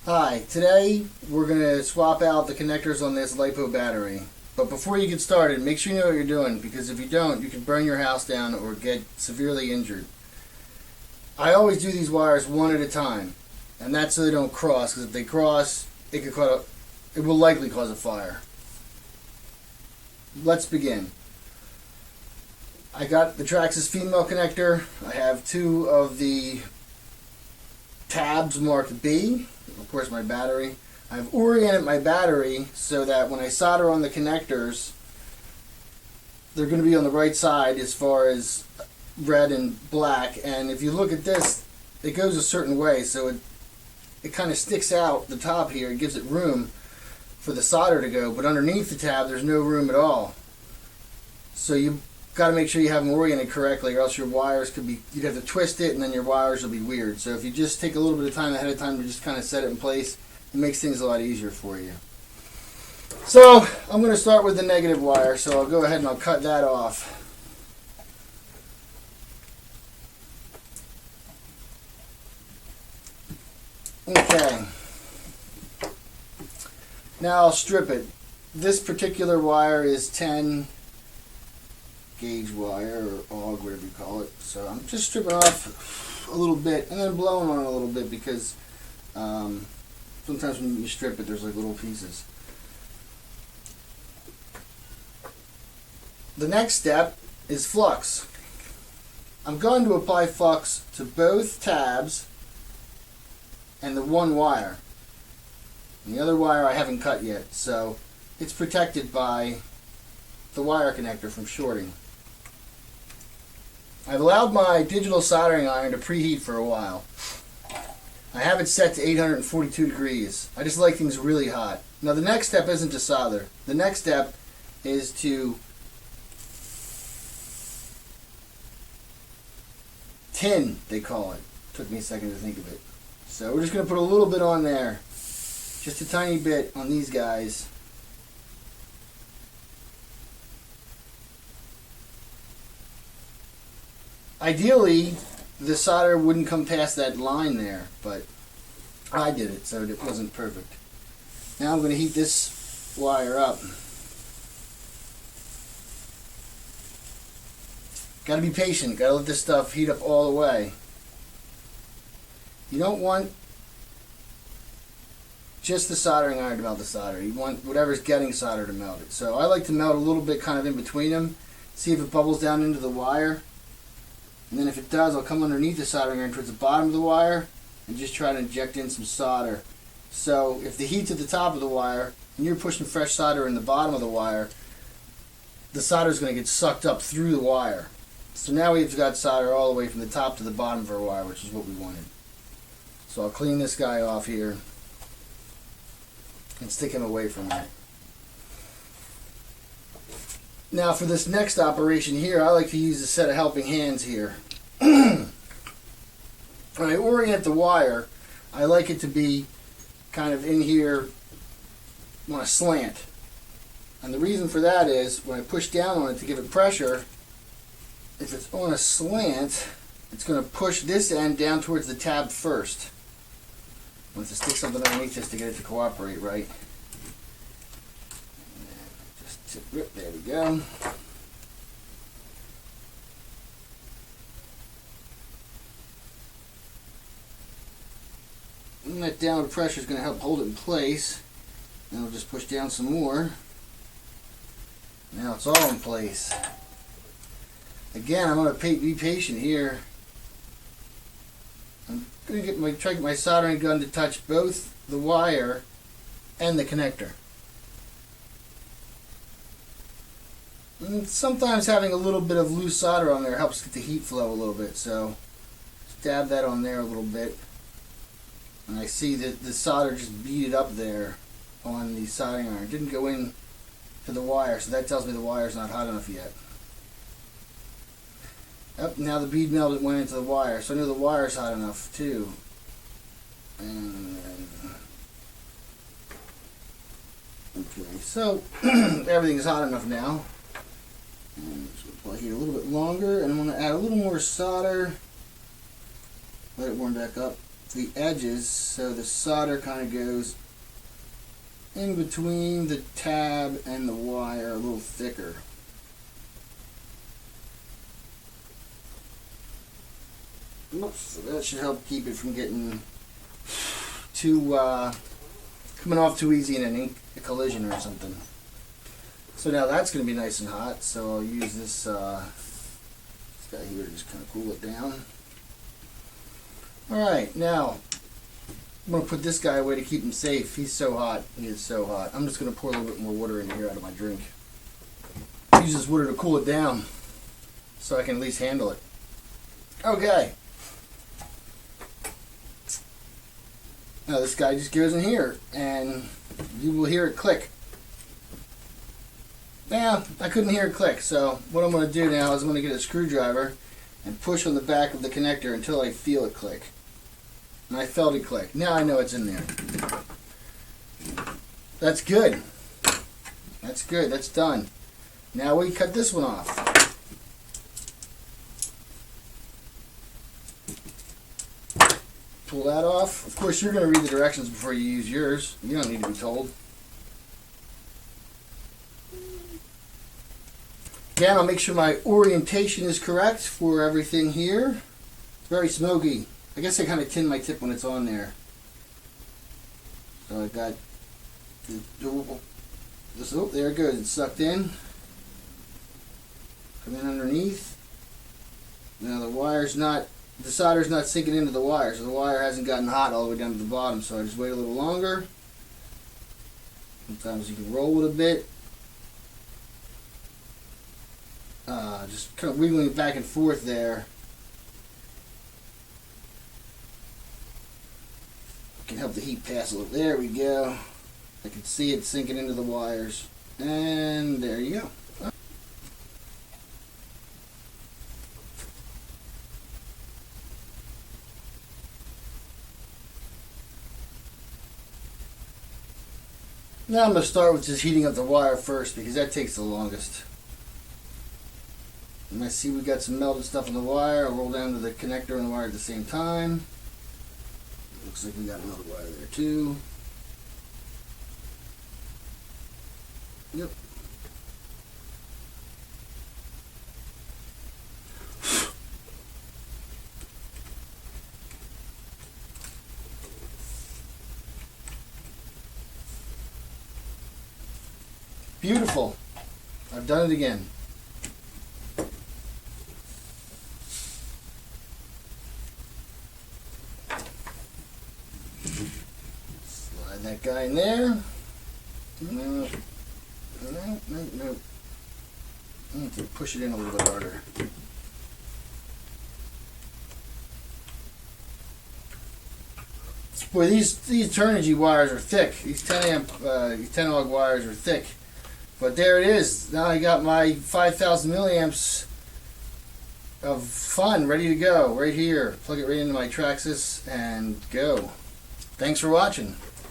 Hi, today we're going to swap out the connectors on this LiPo battery. But before you get started, make sure you know what you're doing, because if you don't, you can burn your house down or get severely injured. I always do these wires one at a time, and that's so they don't cross, because if they cross, it will likely cause a fire. Let's begin. I got the traxxas female connector. I have two of the tabs marked B. Of course, my battery. I've oriented my battery so that when I solder on the connectors, they're going to be on the right side as far as red and black. And if you look at this, it goes a certain way, so it kind of sticks out the top here. It gives it room for the solder to go, but underneath the tab, there's no room at all. So you've got to make sure you have them oriented correctly, or else your wires could be, you'd have to twist it and then your wires will be weird. So if you just take a little bit of time ahead of time to just kind of set it in place, it makes things a lot easier for you. So I'm going to start with the negative wire, so I'll go ahead and I'll cut that off. Okay. Now I'll strip it. This particular wire is 10 gauge wire, or AUG, whatever you call it. So I'm just stripping off a little bit and then blowing on it a little bit, because sometimes when you strip it, there's like little pieces. The next step is flux. I'm going to apply flux to both tabs and the one wire. And the other wire I haven't cut yet, so it's protected by the wire connector from shorting. I've allowed my digital soldering iron to preheat for a while. I have it set to 842 degrees. I just like things really hot. Now the next step isn't to solder. The next step is to tin, they call it. Took me a second to think of it. So we're just going to put a little bit on there. Just a tiny bit on these guys. Ideally, the solder wouldn't come past that line there, but I did it, so it wasn't perfect. Now I'm going to heat this wire up. Got to be patient. Got to let this stuff heat up all the way. You don't want just the soldering iron to melt the solder. You want whatever's getting solder to melt it. So I like to melt a little bit kind of in between them. See if it bubbles down into the wire. And then if it does, I'll come underneath the soldering iron towards the bottom of the wire and just try to inject in some solder. So if the heat's at the top of the wire and you're pushing fresh solder in the bottom of the wire, the solder is going to get sucked up through the wire. So now we've got solder all the way from the top to the bottom of our wire, which is what we wanted. So I'll clean this guy off here and stick him away from that. Now for this next operation here, I like to use a set of helping hands here. When I orient the wire, I like it to be kind of in here on a slant. And the reason for that is when I push down on it to give it pressure, if it's on a slant, it's going to push this end down towards the tab first. I want to stick something underneath this to get it to cooperate right. There we go. And that downward pressure is going to help hold it in place. Then we'll just push down some more. Now it's all in place. Again, I'm going to be patient here. I'm going to try to get my soldering gun to touch both the wire and the connector. And sometimes having a little bit of loose solder on there helps get the heat flow a little bit, so just dab that on there a little bit. And I see that the solder just beaded up there on the soldering iron. It didn't go in to the wire, so that tells me the wire's not hot enough yet. Yep, now the bead melt went into the wire, so I know the wire's hot enough too. And okay, so everything's hot enough now. And just apply heat a little bit longer, and I'm going to add a little more solder. Let it warm back up. the edges so the solder kind of goes in between the tab and the wire a little thicker. So that should help keep it from getting too coming off too easy in a collision or something. So now that's going to be nice and hot, so I'll use this guy here to just kind of cool it down. Alright, now I'm going to put this guy away to keep him safe. He's so hot. He is so hot. I'm just going to pour a little bit more water in here out of my drink. Use this water to cool it down so I can at least handle it. Okay. Now this guy just goes in here and you will hear it click. Now, I couldn't hear it click, so what I'm going to do now is I'm going to get a screwdriver and push on the back of the connector until I feel it click. And I felt it click. Now I know it's in there. That's good. That's good. That's done. Now we cut this one off. Pull that off. Of course, you're going to read the directions before you use yours. You don't need to be told. Again, I'll make sure my orientation is correct for everything here. It's very smoky. I guess I kind of tin my tip when it's on there. So I got this. Oh, there it goes. It's sucked in. Come in underneath. Now the solder's not sinking into the wire, so the wire hasn't gotten hot all the way down to the bottom. So I just wait a little longer. Sometimes you can roll it a bit. Just kind of wiggling it back and forth there. Can help the heat pass a little. There we go. I can see it sinking into the wires. And there you go. Now I'm going to start with just heating up the wire first because that takes the longest. And I see we got some melted stuff on the wire. I'll roll down to the connector and the wire at the same time. Looks like we got another wire there too. Yep. Beautiful. I've done it again. Slide that guy in there. No. I need to push it in a little bit harder. Boy, these Turnigy wires are thick. These 10 og wires are thick. But there it is. Now I got my 5,000 milliamps of fun ready to go right here. Plug it right into my traxxas and go. Thanks for watching.